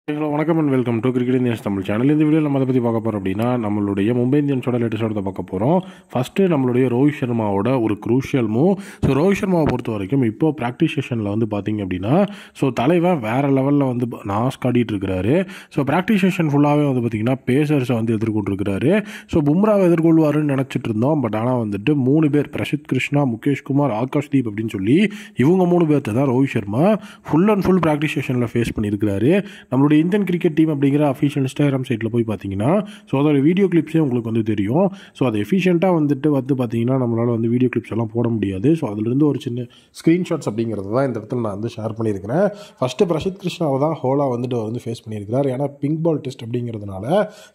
Hello வணக்கம் and welcome to cricket Indians Tamil channel. இந்த video நம்ம அதை பற்றி பார்க்க போகிறோம் அப்படின்னா நம்மளுடைய மும்பை இந்தியன்ஸோட லேட்டஸ்டோட பார்க்க போகிறோம். ஃபஸ்ட்டு நம்மளுடைய ரோஹித் சர்மாவோட ஒரு க்ரூஷியல் மூவ். ஸோ ரோஹித் சர்மாவை பொறுத்த வரைக்கும் இப்போ ப்ராக்டிஸ் செஷனில் வந்து பார்த்தீங்க அப்படின்னா தலைவன் வேறு லெவலில் வந்து நாஸ்க் ஆடிட்டு இருக்கிறாரு. ஸோ ப்ராக்டிஸ் செஷன் ஃபுல்லாகவே வந்து பார்த்திங்கன்னா பேசர்ஸை வந்து எதிர்கொண்டிருக்கிறாரு. ஸோ பும்ராவை எதிர்கொள்வாருன்னு நினச்சிட்டு இருந்தோம். பட் ஆனால் வந்துட்டு 3 பேர் பிரசித் கிருஷ்ணா, முகேஷ் குமார், ஆகாஷ்தீப் அப்படின்னு சொல்லி இவங்க 3 பேர்த்தை தான் Rohit Sharma full and full practice செஷனில் ஃபேஸ் பண்ணியிருக்கிறாரு. நம்மளுடைய இந்தியன் கிரிக்கெட் டீம் அப்படிங்கிற அஃபிஷியல் இன்ஸ்டாகிராம் சைட்டில் போய் பார்த்தீங்கன்னா அதோட வீடியோ கிளிப்ஸே உங்களுக்கு வந்து தெரியும். ஸோ அது எஃபிஷியண்ட்டாக வந்து பார்த்தீங்கன்னா நம்மளால் வந்து வீடியோ கிளிப்ஸ் எல்லாம் போட முடியாது. ஸோ அதுலேருந்து ஒரு சின்ன ஸ்க்ரீன்ஷாட்ஸ் அப்படிங்கிறது தான் இந்த இடத்துல நான் வந்து ஷேர் பண்ணியிருக்கிறேன். ஃபஸ்ட்டு பிரசித் கிருஷ்ணாவை தான் ஹோலா வந்து ஃபேஸ் பண்ணியிருக்கிறார். ஏன்னா பிங்க் பால் டெஸ்ட் அப்படிங்கிறதுனால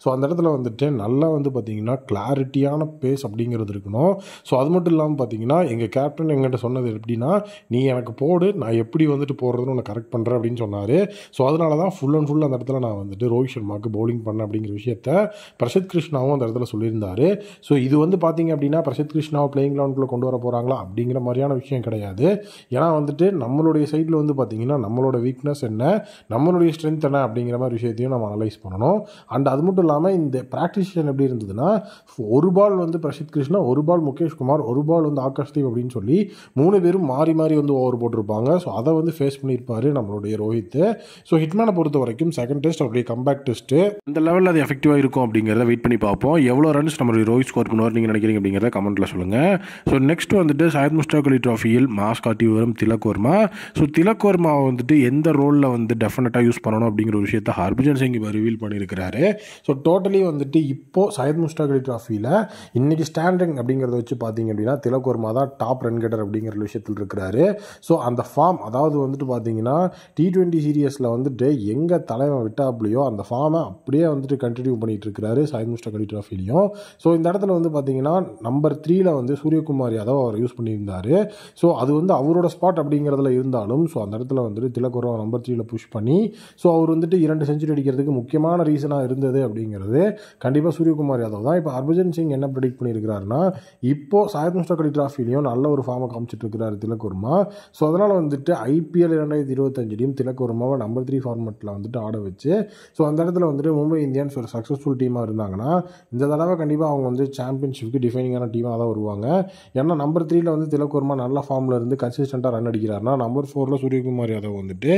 ஸோ அந்த இடத்துல வந்துட்டு நல்லா வந்து பார்த்தீங்கன்னா கிளாரிட்டியான பேஸ் அப்படிங்கிறது இருக்கணும். ஸோ அது மட்டும் இல்லாமல் பார்த்தீங்கன்னா எங்கள் கேப்டன் எங்கிட்ட சொன்னது எப்படின்னா, நீ எனக்கு போடு, நான் எப்படி வந்துட்டு போடுறதுன்னு உன்னை கரெக்ட் பண்ணுறேன் அப்படின்னு சொன்னார். ஸோ அதனால தான் ஃபுல் அண்ட் ஃபுல் அந்த இடத்துல நான் வந்துட்டு ரோஹித் சர்மாவுக்கு பவுலிங் பண்ண அப்படிங்கிற விஷயத்த பிரசித் கிருஷ்ணாவும் அந்த இடத்துல சொல்லியிருந்தார். ஸோ இது வந்து பார்த்தீங்க அப்படின்னா பிரசித் கிருஷ்ணாவை பிளேயிங் கிரவுண்டுக்குள்ளே கொண்டு வர போகிறாங்களா அப்படிங்கிற மாதிரியான விஷயம் கிடையாது. ஏன்னா வந்துட்டு நம்மளுடைய சைடில் வந்து பார்த்தீங்கன்னா நம்மளோட வீக்னஸ் என்ன, நம்மளுடைய ஸ்ட்ரென்த் என்ன அப்படிங்கிற மாதிரி விஷயத்தையும் நம்ம அனலைஸ் பண்ணணும். அண்ட் அது மட்டும் இல்லாமல் இந்த ப்ராக்டிஸ் செஷன் எப்படி இருந்ததுன்னா, ஒரு பால் வந்து பிரசித் கிருஷ்ணா, ஒரு பால் முகேஷ் குமார், ஒரு பால் வந்து ஆகாஷ்தீப் அப்படின்னு சொல்லி 3 பேரும் மாறி மாறி வந்து ஓவர் போட்டிருப்பாங்க. ஸோ அதை வந்து ஃபேஸ் பண்ணியிருப்பார் நம்மளுடைய ரோஹித். ஸோ ஹிட்மேனை பொறுத்த வரைக்கும் செகண்ட் டெஸ்ட் அவருடைய கம்பேக் டெஸ்ட்டு இந்த லெவலில் அது எஃபெக்டிவாக இருக்கும் அப்படிங்கிறத வெயிட் பண்ணி பார்ப்போம். எவ்வளோ ரன்ஸ் நம்மளுடைய ரோஹித் ஸ்கோர் பண்ணுவார் நீங்கள் நினைக்கிறீங்க அப்படிங்கிறத கமெண்ட்டில் சொல்லுங்கள். ஸோ நெக்ஸ்ட் வந்துட்டு சையத் முஸ்டாக் அலி ட்ராஃபியில் மாஸ் காட்டி வரும் திலக் வர்மா. ஸோ திலக் வர்மாவை வந்துட்டு எந்த ரோலில் வந்து டெஃபினட்டாக யூஸ் பண்ணணும் அப்படிங்கிற ஒரு விஷயத்தை ஹர்பஜன் சிங் இப்போ ரிவீல் பண்ணியிருக்கிறாரு. ஸோ டோட்டலி வந்துட்டு இப்போது சையத் முஸ்டாக் அலி ட்ராஃபியில் இன்றைக்கி ஸ்டாண்டிங் அப்படிங்கிறத வச்சு பார்த்தீங்க அப்படின்னா திலக் வர்மா தான் டாப் ரன் கெட்டர் அப்படிங்கிற விஷயத்தில் இருக்கிறாரு. ஸோ அந்த ஃபார்ம் அதாவது வந்துட்டு பார்த்தீங்கன்னா T20 சீரியஸில் வந்துட்டு எங்கே தலைவன் விட்டாப்லையோ அந்த ஃபார்மை அப்படியே வந்துட்டு கண்டினியூ பண்ணிகிட்டு இருக்கிறாரு சையத் முஸ்டாக் அலி ட்ராஃபிலையும். ஸோ இந்த இடத்துல வந்து பார்த்தீங்கன்னா நம்பர் 3ல் வந்து சூரியகுமார் யாதவ் அவர் யூஸ் பண்ணியிருந்தார். ஸோ அது வந்து அவரோட ஸ்பாட் அப்படிங்கிறதுல இருந்தாலும் ஸோ அந்த இடத்துல வந்துட்டு திலக் வர்மா நம்பர் 3ல் புஷ் பண்ணி ஸோ அவர் வந்துட்டு 2 செஞ்சுரி அடிக்கிறதுக்கு முக்கியமான ரீசனாக இருந்தது அப்படிங்கிறது கண்டிப்பாக சூரியகுமார் யாதவ் தான். இப்போ ஹர்பஜன் சிங் என்ன ப்ரெடிக்ட் பண்ணியிருக்கிறாருன்னா, இப்போது சையத் முஸ்டாக் அலி ட்ராஃபிலையும் நல்ல ஒரு ஃபார்மை காமிச்சிட்டு இருக்கிறாரு திலக் வர்மா. ஸோ அதனால் வந்துட்டு IPL 2025 திலக் வர்மாவை நம்பர் 3 ஃபார்மெட்டில் வந்துட்டு ஆட வச்சு ஸோ அந்த இடத்துல வந்துட்டு மும்பை இந்தியன்ஸ் ஒரு சக்ஸஸ்ஃபுல் டீமாக இருந்தாங்கன்னா இந்த தடவை கண்டிப்பாக அவங்க வந்து சாம்பியன்ஷிப்க்கு டிஃபைனிங்கான டீமாக தான் வருவாங்க. ஏன்னா நம்பர் 3ல் வந்து திலக் வர்மா நல்ல ஃபார்மில் இருந்து கன்சிஸ்டண்ட்டாக ரன் அடிக்கிறாருன்னா நம்பர் 4ல் சூரியகுமார் யாதவ் வந்துட்டு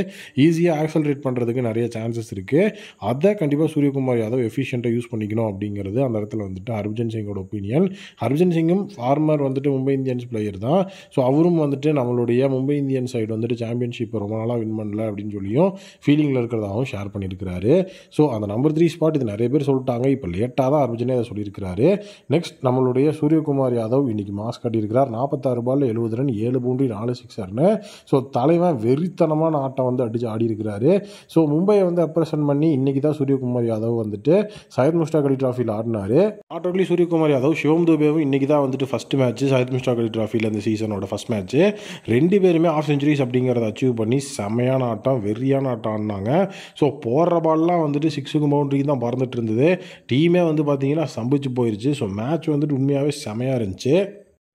ஈஸியாக ஆக்சலரேட் பண்ணுறதுக்கு நிறைய சான்சஸ் இருக்குது. அதை கண்டிப்பாக சூரியகுமார் யாதவ் எஃபிஷியண்ட்டாக யூஸ் பண்ணிக்கணும் அப்படிங்கிறது அந்த இடத்துல வந்துட்டு ஹர்பஜன் சிங்கோட ஒப்பீனியன். ஹர்பஜன் சிங்கும் ஃபார்மர் வந்துட்டு மும்பை இந்தியன்ஸ் பிளேயர் தான். ஸோ அவரும் வந்துட்டு நம்மளுடைய மும்பை இந்தியன்ஸ் சைடு வந்துட்டு சாம்பியன்ஷிப் ரொம்ப நாளாக வின் பண்ணல அப்படின்னு சொல்லியும் ஃபீலிங்கில் இருக்கிறதாகவும் ஷேர் பண்ணியிருக்கிறாரு. ஸோ அந்த நம்பர் 3 ஸ்பாட் இது நிறைய பேர் சொல்லிட்டாங்க. இப்போ லேட்டாக தான் ஹர்பஜனே அதை சொல்லியிருக்கிறாரு. நெக்ஸ்ட் நம்மளுடைய சூரியகுமார் யாதவ் இன்னைக்கு மாஸ் காட்டியிருக்கிறார். 46 பால் 70 ரன் 7 பவுண்டரி 4 சிக்ஸர்னு. ஸோ தலைவன் வெறித்தனமான ஆட்டம் வந்து அடிச்சு ஆடி இருக்கிறாரு. ஸோ மும்பையை வந்து ரெப்ரசன்ட் பண்ணி இன்னைக்கு தான் சூரியகுமார் யாதவ் வந்துட்டு சையத் முஸ்டாக் அலி ட்ராஃபியில் ஆடினார். நாட் ஓன்லி சூரியகுமார் யாதவ், சிவம் துபேவும் இன்னைக்கு தான் வந்துட்டு ஃபஸ்ட் மேட்ச் சையத் முஸ்டாக் அலி ட்ராஃபியில் இந்த சீசனோட ஃபஸ்ட் மேட்ச் 2 பேருமே ஆஃப் செஞ்சுரிஸ் அப்படிங்கிறத அச்சீவ் பண்ணி செம்மையான ஆட்டம், வெறியான ஆட்டம் ஆடினாங்க. ஸோ போடுற பால்லாம் வந்துட்டு 6க்கு பவுண்டரிக்கு தான் பறந்துட்டு இருந்தது. டீமே வந்து பார்த்தீங்கன்னா சம்பிச்சு போயிருச்சு. ஸோ மேட்ச் வந்துட்டு உண்மையாகவே செமையாக இருந்துச்சு.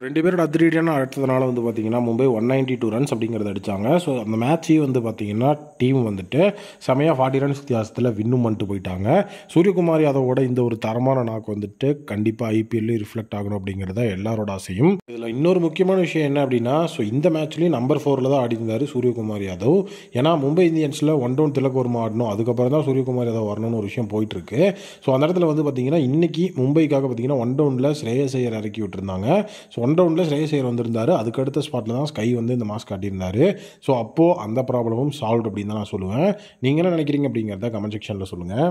2 பேரோட அதிரடியான அடுத்ததுனால வந்து பார்த்தீங்கன்னா மும்பை 192 ரன்ஸ் அப்படிங்கிறத அடித்தாங்க. ஸோ அந்த மேட்சே வந்து பார்த்தீங்கன்னா டீம் வந்துட்டு செமையாக 40 ரன்ஸ் வித்தியாசத்தில் வின்னும் பண்ணிட்டு போயிட்டாங்க. சூரியகுமார் யாதவோட இந்த ஒரு தரமான நாக்கு வந்துட்டு கண்டிப்பாக IPL ரிஃப்ளெக்ட் ஆகணும் அப்படிங்கிறத எல்லாரோட ஆசையும். இதில் இன்னொரு முக்கியமான விஷயம் என்ன அப்படின்னா, ஸோ இந்த மேட்ச்லேயும் நம்பர் 4ல் தான் ஆடி இருந்தார் சூரியகுமார் யாதவ். ஏன்னா மும்பை இந்தியன்ஸில் 1 டவுன் திலக் வர்மா ஆடணும், அதுக்கப்புறம் தான் சூரியகுமார் யாதவ் வரணும்னு ஒரு விஷயம் போயிட்டுருக்கு. ஸோ அந்த இடத்துல வந்து பார்த்தீங்கன்னா இன்றைக்கி மும்பைக்காக பார்த்தீங்கன்னா 1 டவுனில் ஸ்ரேயஸ் ஐயர் இறக்கி விட்டுருந்தாங்க. ஸோ 1 டவுனில் ஸ்ரேயஸ் ஐயர் வந்திருந்தார். அதுக்கு அடுத்த ஸ்பாட்டில் தான் ஸ்கை வந்து இந்த மாஸ் காட்டியிருந்தார். ஸோ அப்போது அந்த ப்ராப்ளமும் சால்வ் அப்படின்னு தான் நான் சொல்லுவேன். நீங்கள் என்ன நினைக்கிறீங்க அப்படிங்கிறத கமெண்ட் செக்ஷனில் சொல்லுங்கள்.